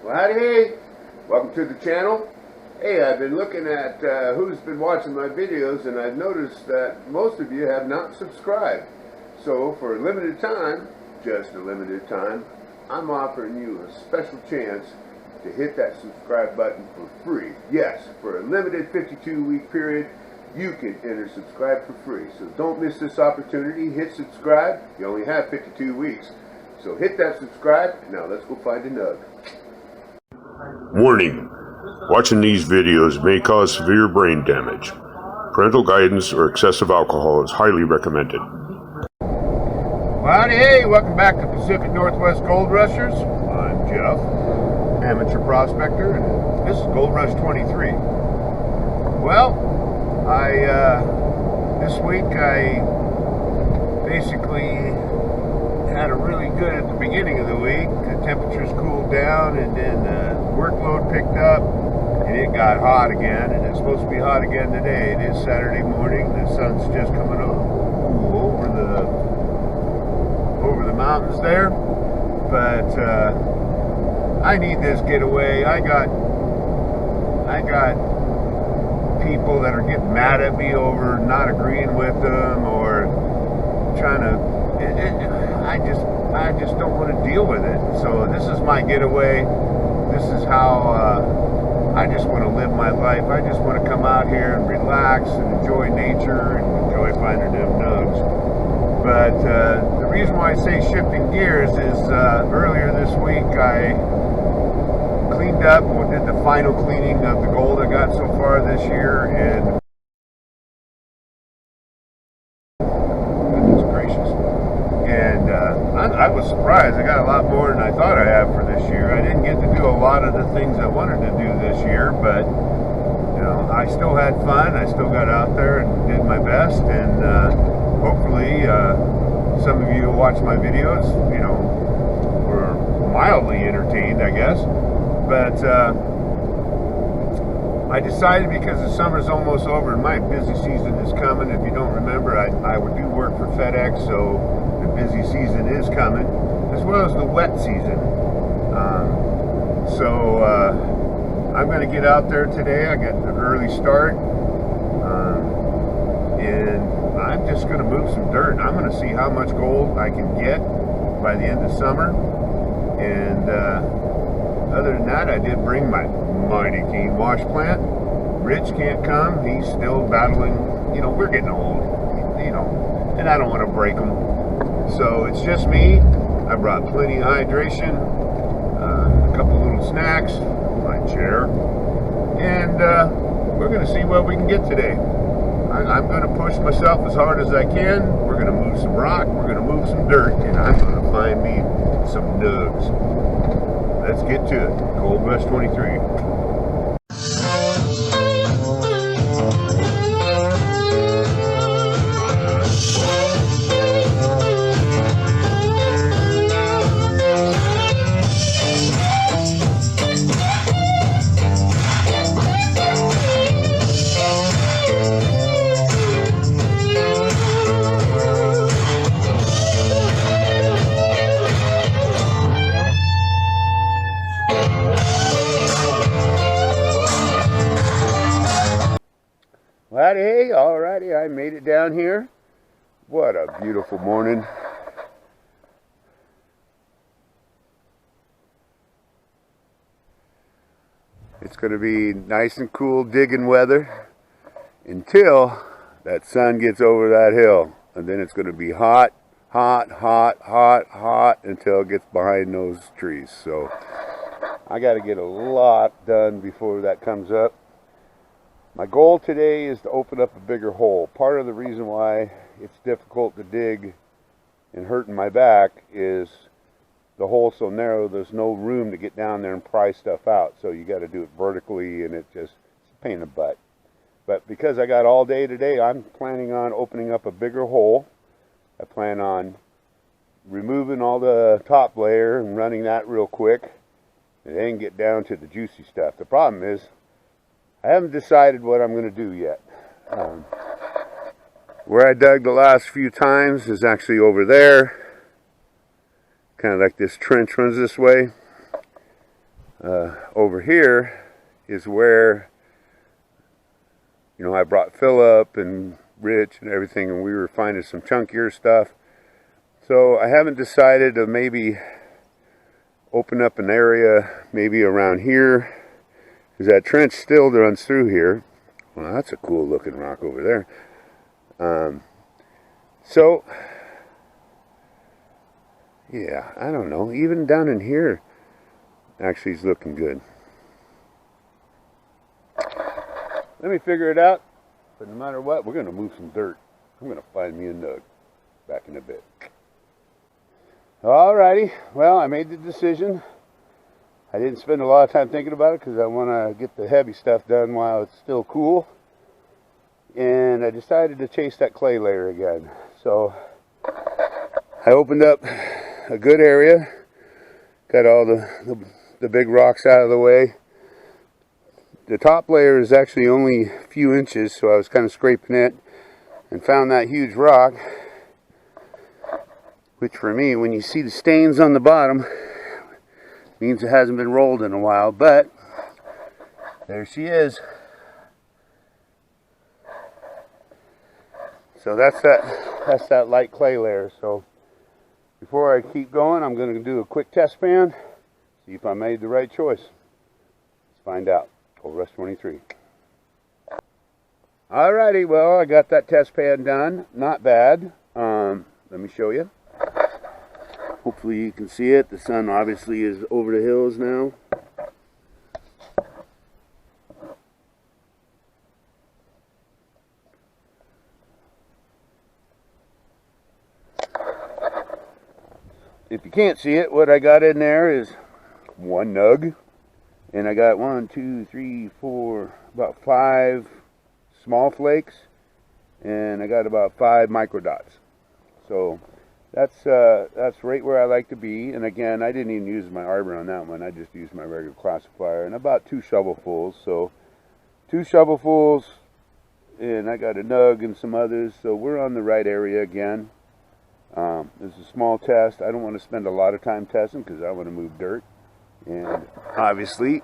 Well, howdy, hey, welcome to the channel. Hey, I've been looking at who's been watching my videos, and I've noticed that most of you have not subscribed. So for a limited time, just a limited time, I'm offering you a special chance to hit that subscribe button for free. Yes, for a limited 52-week period, you can enter subscribe for free. So don't miss this opportunity. Hit subscribe. You only have 52 weeks. So hit that subscribe. Now let's go find a nug. Warning: watching these videos may cause severe brain damage. Parental guidance or excessive alcohol is highly recommended. Well, howdy, hey, welcome back to Pacific Northwest Gold Rushers. I'm Jeff, amateur prospector, and this is Gold Rush 23. Well, this week I basically had a really good at the beginning of the week. The temperatures cooled down, and then the workload picked up, and it got hot again, and it's supposed to be hot again today. It is Saturday morning. The sun's just coming over the mountains there, but I need this getaway. I got people that are getting mad at me over not agreeing with them or trying to. I just don't want to deal with it. So this is my getaway. This is how I just want to live my life. I just want to come out here and relax and enjoy nature and enjoy finding them nugs. But the reason why I say shifting gears is earlier this week I cleaned up or did the final cleaning of the gold I got so far this year, and I was surprised. I got a lot more than I thought I had for this year. I didn't get to do a lot of the things I wanted to do this year, but you know, I still had fun. I still got out there and did my best, and hopefully some of you who watch my videos, you know, were mildly entertained, I guess. But I decided, because the summer's almost over and my busy season is coming. If you don't remember, I would do work for FedEx, so the busy season is coming, as well as the wet season. So I'm going to get out there today. I got an early start, and I'm just going to move some dirt. I'm going to see how much gold I can get by the end of summer. And other than that, I did bring my mighty keen wash plant. Rich can't come. He's still battling. You know, we're getting old, you know, and I don't want to break him. So it's just me. I brought plenty of hydration, a couple little snacks, my chair, and we're going to see what we can get today. I'm going to push myself as hard as I can. We're going to move some rock, we're going to move some dirt, and I'm going to find me some nugs. Let's get to it. Gold Rush 23. Hey, alrighty, I made it down here. What a beautiful morning. It's going to be nice and cool digging weather until that sun gets over that hill. And then it's going to be hot, hot, hot, hot, hot until it gets behind those trees. So I got to get a lot done before that comes up. My goal today is to open up a bigger hole. Part of the reason why it's difficult to dig and hurting my back is the hole's so narrow, there's no room to get down there and pry stuff out. So you got to do it vertically, and it's a pain in the butt. But because I got all day today, I'm planning on opening up a bigger hole. I plan on removing all the top layer and running that real quick, and then get down to the juicy stuff. The problem is, I haven't decided what I'm going to do yet. Where I dug the last few times is actually over there. Kind of like this trench runs this way. Over here is where, you know, I brought Philip and Rich and everything, and we were finding some chunkier stuff. So I haven't decided to maybe open up an area maybe around here, because that trench still runs through here. Well, that's a cool looking rock over there. So yeah, I don't know, even down in here actually is looking good. Let me figure it out, but no matter what, we're going to move some dirt. I'm going to find me a nug. Back in a bit. Alrighty, well, I made the decision. I didn't spend a lot of time thinking about it because I want to get the heavy stuff done while it's still cool. And I decided to chase that clay layer again. So I opened up a good area, got all the big rocks out of the way. The top layer is actually only a few inches, so I was kind of scraping it and found that huge rock, which for me, when you see the stains on the bottom, means it hasn't been rolled in a while. But there she is. So that's that light clay layer. So before I keep going, I'm going to do a quick test pan, see if I made the right choice. Let's find out. Gold Rush 23. Alrighty, well, I got that test pan done. Not bad. Let me show you. Hopefully you can see it. The sun obviously is over the hills now. If you can't see it, what I got in there is one nug. And I got 1, 2, 3, 4, about 5 small flakes. And I got about 5 micro dots. So that's right where I like to be. And again, I didn't even use my arbor on that one. I just used my regular classifier. And about 2 shovelfuls. So 2 shovelfuls. And I got a nug and some others. So we're on the right area again. This is a small test. I don't want to spend a lot of time testing because I want to move dirt. And obviously,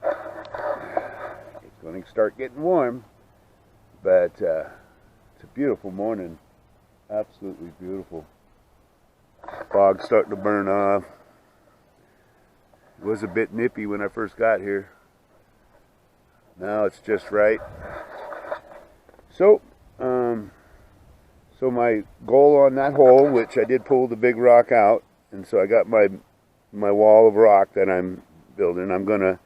it's going to start getting warm. But it's a beautiful morning. Absolutely beautiful. Fog's starting to burn off. It was a bit nippy when I first got here. Now it's just right. So my goal on that hole, which I did pull the big rock out, and so I got my wall of rock that I'm building. I'm going to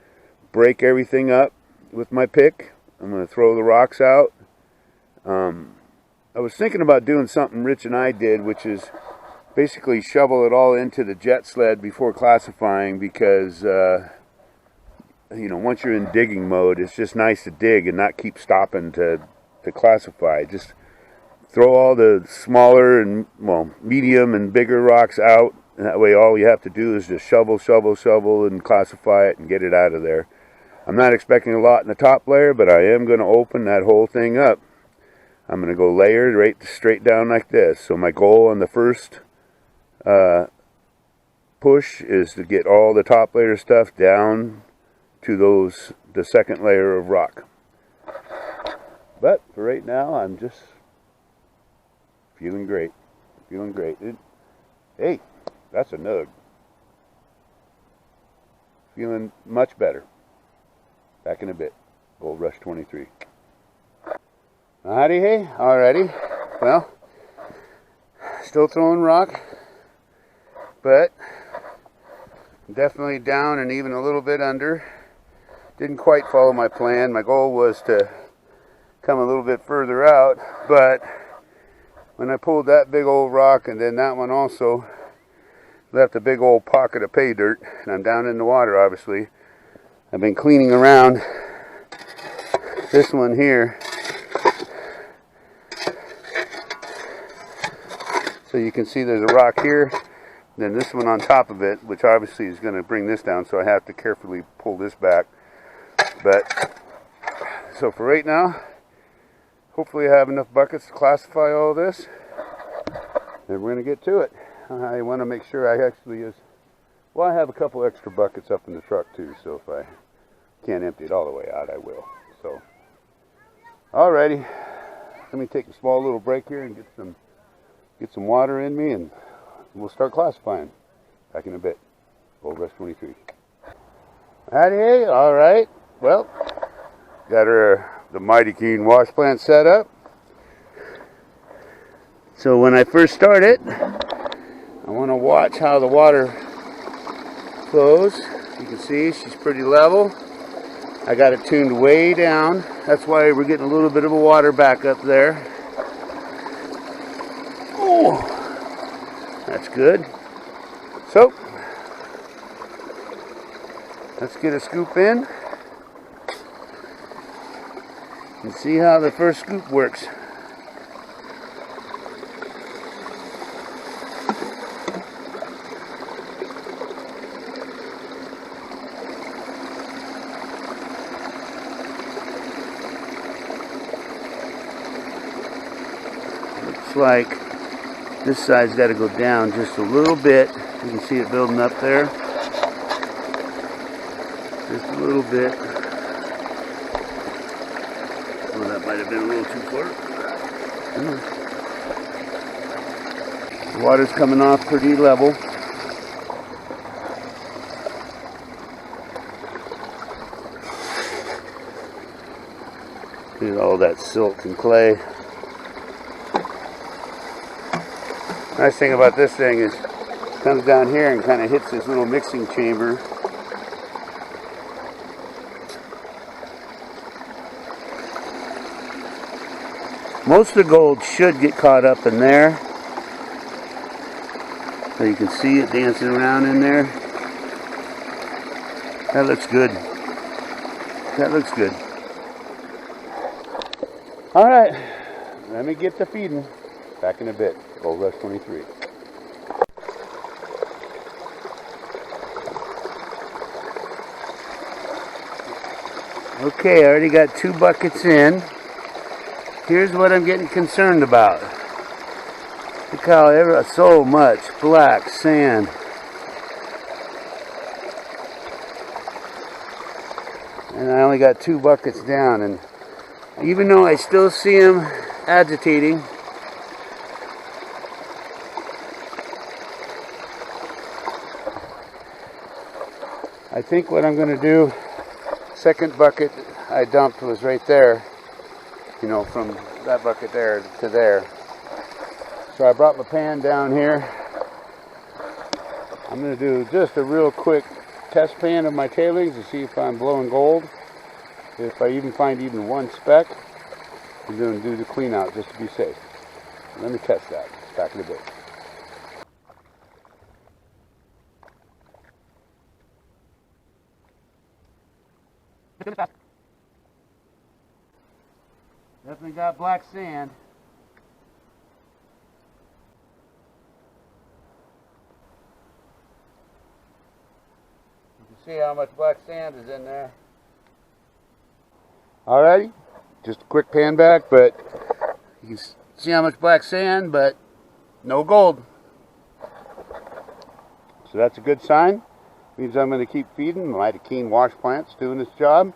break everything up with my pick. I'm going to throw the rocks out. I was thinking about doing something Rich and I did, which is basically shovel it all into the jet sled before classifying, because you know, once you're in digging mode, it's just nice to dig and not keep stopping to classify. Just throw all the smaller and, well, medium and bigger rocks out, and that way all you have to do is just shovel, shovel, shovel, and classify it and get it out of there. I'm not expecting a lot in the top layer, but I am going to open that whole thing up. I'm going to go layered right straight down like this. So my goal on the first push is to get all the top layer stuff down to the second layer of rock. But for right now, I'm just feeling great. Feeling great. Hey, that's a nug. Feeling much better. Back in a bit. Gold Rush 23. Alrighty, hey, alrighty. Well, still throwing rock, but definitely down and even a little bit under. Didn't quite follow my plan. My goal was to come a little bit further out, but when I pulled that big old rock and then that one also, left a big old pocket of pay dirt, and I'm down in the water obviously. I've been cleaning around this one here. So you can see there's a rock here, then this one on top of it, which obviously is going to bring this down, so I have to carefully pull this back. But, so for right now, hopefully I have enough buckets to classify all this. Then we're going to get to it. I want to make sure I actually Well, I have a couple extra buckets up in the truck too, so if I can't empty it all the way out, I will. So, alrighty, let me take a small little break here and get some water in me, and we'll start classifying. Back in a bit. Gold Rush 23. Howdy, all right. Well, got the Mighty Keen wash plant set up. So when I first start it, I want to watch how the water flows. You can see she's pretty level. I got it tuned way down. That's why we're getting a little bit of a water back up there. Oh, that's good. So, let's get a scoop in and see how the first scoop works. Looks like this side's got to go down just a little bit. You can see it building up there. Just a little bit. Well, that might have been a little too far. The water's coming off pretty level. Look at all that silt and clay. Nice thing about this thing is it comes down here and kind of hits this little mixing chamber. Most of the gold should get caught up in there. So you can see it dancing around in there. That looks good. That looks good. Alright, let me get to feeding. Back in a bit. Gold Rush 23. Okay, I already got 2 buckets in. Here's what I'm getting concerned about. Look how so much black sand. And I only got 2 buckets down, and even though I still see them agitating, I think what I'm going to do, second bucket I dumped was right there, you know, from that bucket there to there. So I brought my pan down here. I'm going to do just a real quick test pan of my tailings to see if I'm blowing gold. If I even find even 1 speck, I'm going to do the clean out just to be safe. Let me test that. Back in a bit. Definitely got black sand. You can see how much black sand is in there. Alrighty, just a quick pan back, but you can see how much black sand, but no gold. So that's a good sign. Means I'm going to keep feeding. Mighty Keen wash plant's doing its job.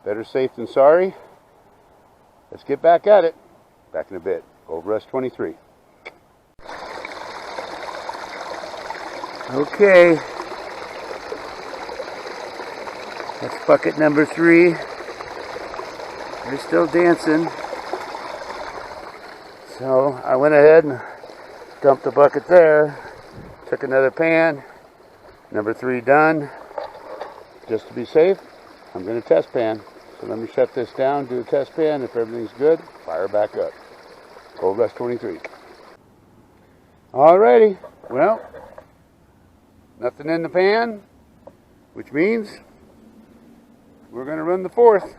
Better safe than sorry. Let's get back at it. Back in a bit. Gold Rush 23. Okay. That's bucket number 3. They're still dancing. So I went ahead and dumped the bucket there. Took another pan. Number 3 done. Just to be safe, I'm going to test pan. So let me shut this down, do a test pan. If everything's good, fire back up. Gold Rush 23. Alrighty, well, nothing in the pan, which means we're going to run the 4th.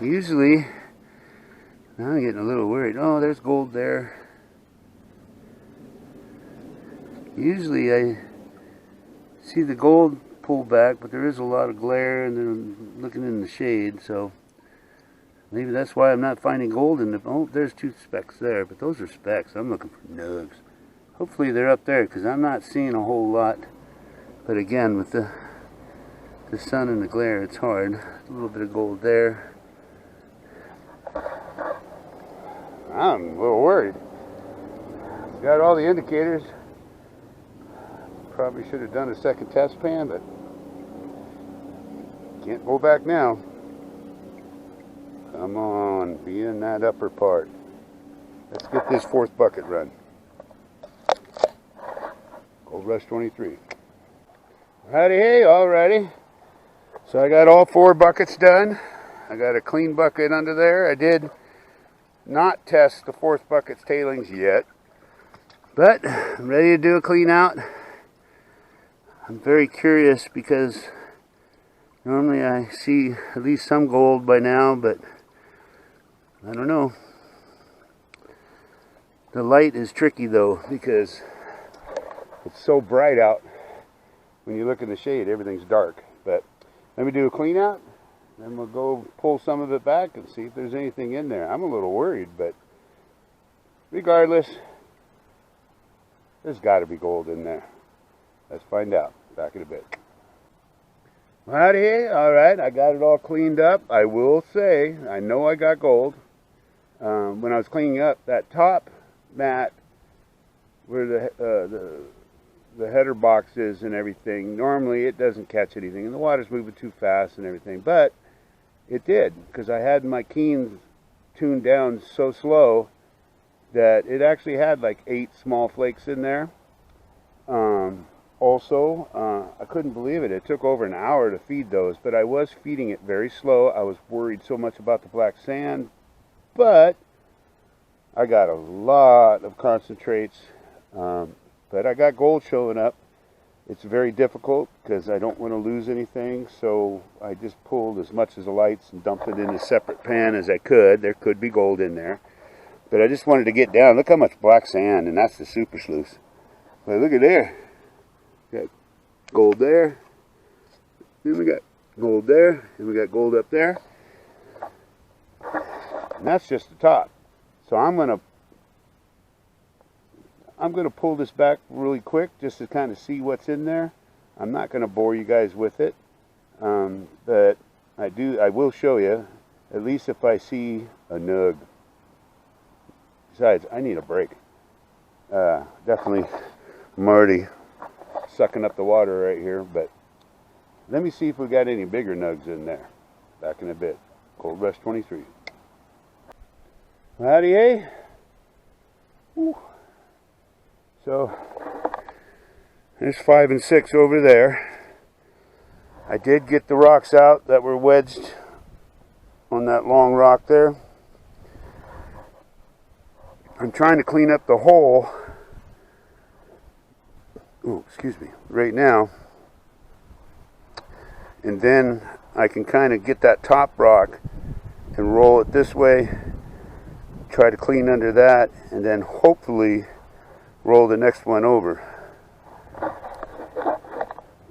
Usually, now I'm getting a little worried. Oh, there's gold there. Usually I see the gold pull back, but there is a lot of glare and then looking in the shade, so maybe that's why I'm not finding gold in the... Oh, there's 2 specks there, but those are specks. I'm looking for nugs. Hopefully they're up there, because I'm not seeing a whole lot. But again, with the sun and the glare, it's hard. A little bit of gold there. I'm a little worried. Got all the indicators. Probably should have done a second test pan, but can't go back now. Come on, be in that upper part. Let's get this fourth bucket run. Gold Rush 23. Howdy, hey, alrighty. So I got all 4 buckets done. I got a clean bucket under there. I did not test the 4th bucket's tailings yet, but I'm ready to do a clean out. I'm very curious because normally I see at least some gold by now, but I don't know. The light is tricky though, because it's so bright out. When you look in the shade, everything's dark. But let me do a clean out, then we'll go pull some of it back and see if there's anything in there. I'm a little worried, but regardless, there's got to be gold in there. Let's find out. Back in a bit. Howdy, alright, I got it all cleaned up. I will say, I know I got gold. When I was cleaning up that top mat where the header box is and everything, normally it doesn't catch anything and the water's moving too fast and everything, but it did, because I had my keens tuned down so slow that it actually had like 8 small flakes in there. Also, I couldn't believe it. It took over an hour to feed those, but I was feeding it very slow. I was worried so much about the black sand, but I got a lot of concentrates. But I got gold showing up. It's very difficult because I don't want to lose anything, so I just pulled as much as the lights and dumped it in a separate pan as I could. There could be gold in there, but I just wanted to get down. Look how much black sand, and that's the super sluice. But look at there. Got gold there, then we got gold there, and we got gold up there, and that's just the top. So I'm gonna pull this back really quick just to kind of see what's in there. I'm not gonna bore you guys with it, but I will show you, at least if I see a nug. Besides, I need a break. Definitely, I'm already sucking up the water right here, but let me see if we got any bigger nugs in there. Back in a bit. Gold Rush 23. Howdy, hey. Woo. So there's 5 and 6 over there. I did get the rocks out that were wedged on that long rock there. I'm trying to clean up the hole. Oh, excuse me, right now, and then I can kind of get that top rock and roll it this way, try to clean under that, and then hopefully roll the next one over.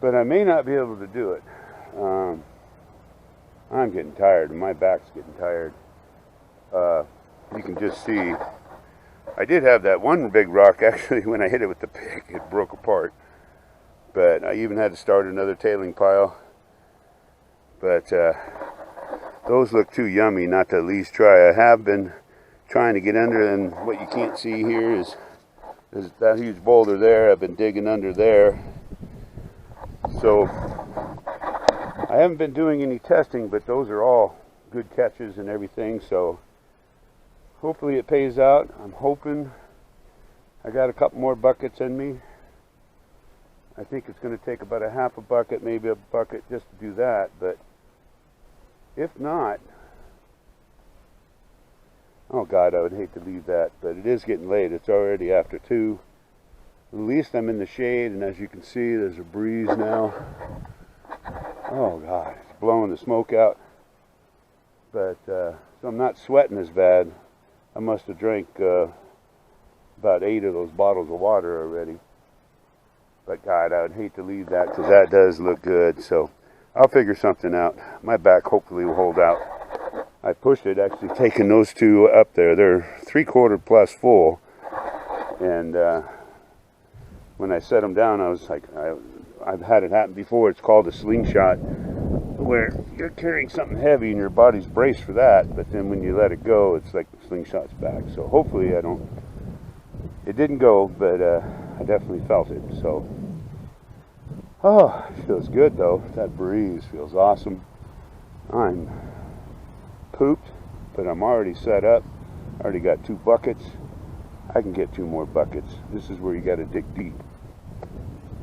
But I may not be able to do it. I'm getting tired, and my back's getting tired. You can just see I did have that one big rock, actually, when I hit it with the pick, it broke apart. But I even had to start another tailing pile. But those look too yummy not to at least try. I have been trying to get under, and what you can't see here is that huge boulder there. I've been digging under there. So I haven't been doing any testing, but those are all good catches and everything. So hopefully it pays out. I'm hoping. I got a couple more buckets in me. I think it's going to take about a half a bucket, maybe a bucket just to do that. But if not, oh God, I would hate to leave that. But it is getting late. It's already after 2. At least I'm in the shade, and as you can see, there's a breeze now. Oh God, it's blowing the smoke out. But so I'm not sweating as bad. I must have drank about 8 of those bottles of water already. But God, I would hate to leave that, because that does look good. So I'll figure something out. My back hopefully will hold out. I pushed it, actually taking those 2 up there. They're 3/4 plus full. And when I set them down, I was like, I've had it happen before. It's called a slingshot, where you're carrying something heavy and your body's braced for that, but then when you let it go, it's like the slingshot's back. So hopefully it didn't go, but I definitely felt it. So, oh, it feels good though. That breeze feels awesome. I'm pooped, but I'm already set up. I already got 2 buckets. I can get 2 more buckets. This is where you got to dig deep.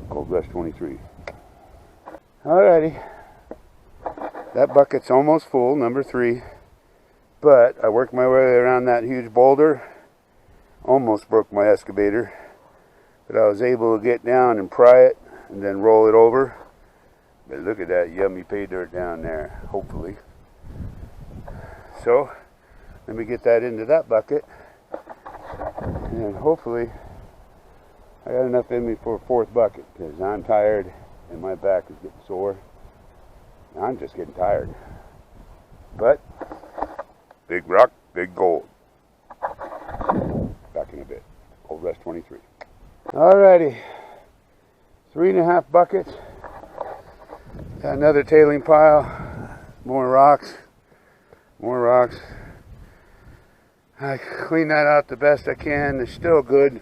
Gold Rush 23. Alrighty. That bucket's almost full, number 3. But I worked my way around that huge boulder. Almost broke my excavator. But I was able to get down and pry it and then roll it over. But look at that yummy pay dirt down there, hopefully. So, let me get that into that bucket. And hopefully, I got enough in me for a 4th bucket, because I'm tired and my back is getting sore. I'm just getting tired. But, big rock, big gold. Back in a bit. Gold Rush 23. Alrighty. 3.5 buckets. Got another tailing pile. More rocks. More rocks. I clean that out the best I can. There's still good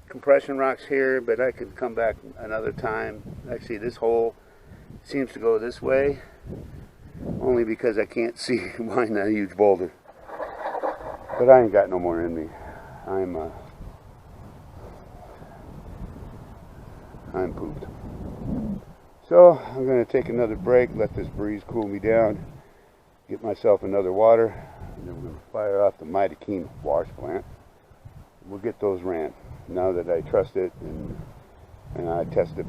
compression rocks here, but I could come back another time. Actually, this hole seems to go this way, only because I can't see behind that huge boulder. But I ain't got no more in me. I'm pooped. So I'm going to take another break, let this breeze cool me down, get myself another water, and then we're going to fire off the Mighty Keen wash plant. We'll get those ran. Now that I trust it, and I tested the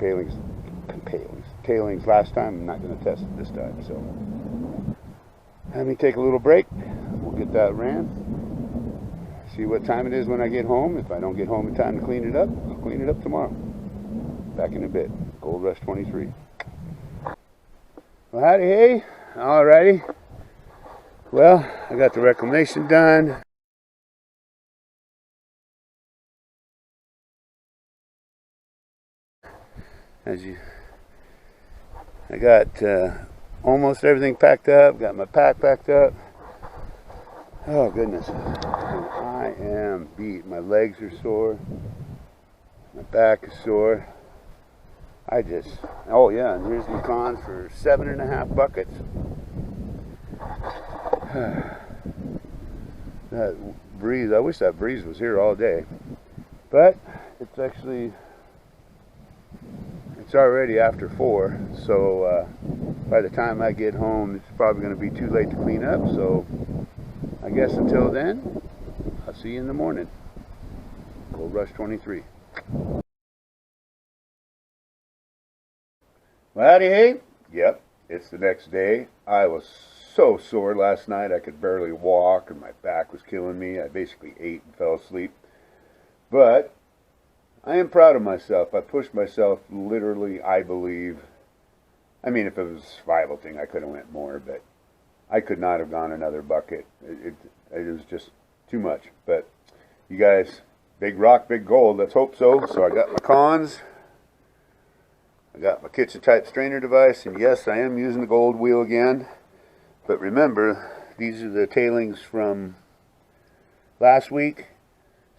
tailings last time, I'm not going to test it this time. So let me take a little break. We'll get that ran. See what time it is when I get home. If I don't get home in time to clean it up, I'll clean it up tomorrow. Back in a bit. Gold Rush 23. Well, howdy, hey. Alrighty. Well, I got the reclamation done. I got almost everything packed up. Got my pack packed up. Oh goodness, and I am beat. My legs are sore. My back is sore. Oh yeah, and here's my cons for 7.5 buckets. That breeze, I wish that breeze was here all day. But it's already after 4, so by the time I get home, it's probably going to be too late to clean up. So I guess until then, I'll see you in the morning. Gold Rush 23. Well, howdy, hey. Yep, it's the next day. I was so sore last night I could barely walk, and my back was killing me. I basically ate and fell asleep. But I am proud of myself. I pushed myself literally, I believe. I mean, if it was a survival thing, I could have went more, but I could not have gone another bucket. It was just too much. But you guys, big rock, big gold. Let's hope so. So I got my cons. I got my kitchen type strainer device, and yes, I am using the gold wheel again. But remember, these are the tailings from last week.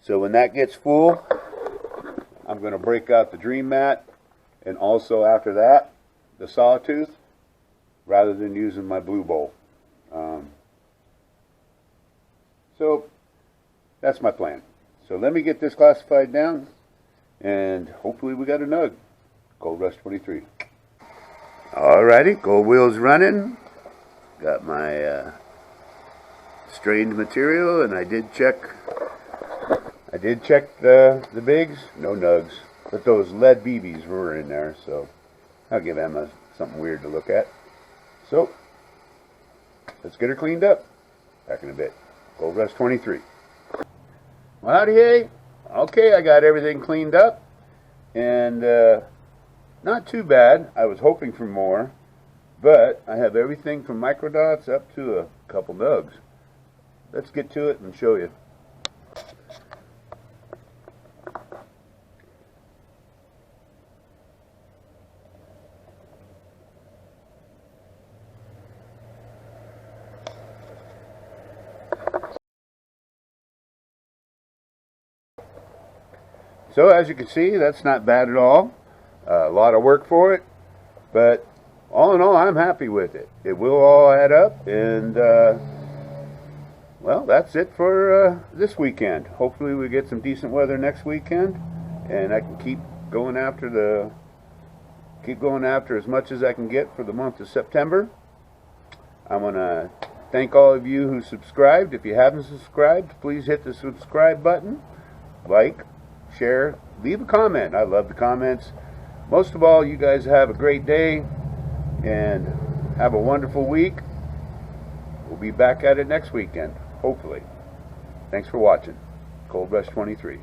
So when that gets full, I'm going to break out the Dream Mat, and also after that, the Sawtooth, rather than using my Blue Bowl. So that's my plan. So let me get this classified down, and hopefully we got a nug. Gold Rush 23. Alrighty, gold wheel's running. Got my strained material, and I did check the bigs. No nugs, but those lead BBs were in there, so I'll give Emma something weird to look at. So let's get her cleaned up. Back in a bit. Gold Rush 23. Well, howdy, hey. Okay, I got everything cleaned up, and not too bad. I was hoping for more, but I have everything from microdots up to a couple nugs. Let's get to it and show you. So as you can see, that's not bad at all. A lot of work for it, but all in all, I'm happy with it. It will all add up, and well, that's it for this weekend. Hopefully we get some decent weather next weekend, and I can keep going after as much as I can get for the month of September. I want to thank all of you who subscribed. If you haven't subscribed, please hit the subscribe button, like, share, leave a comment. I love the comments. Most of all, you guys have a great day and have a wonderful week. We'll be back at it next weekend, hopefully. Thanks for watching. Cold Rush 23.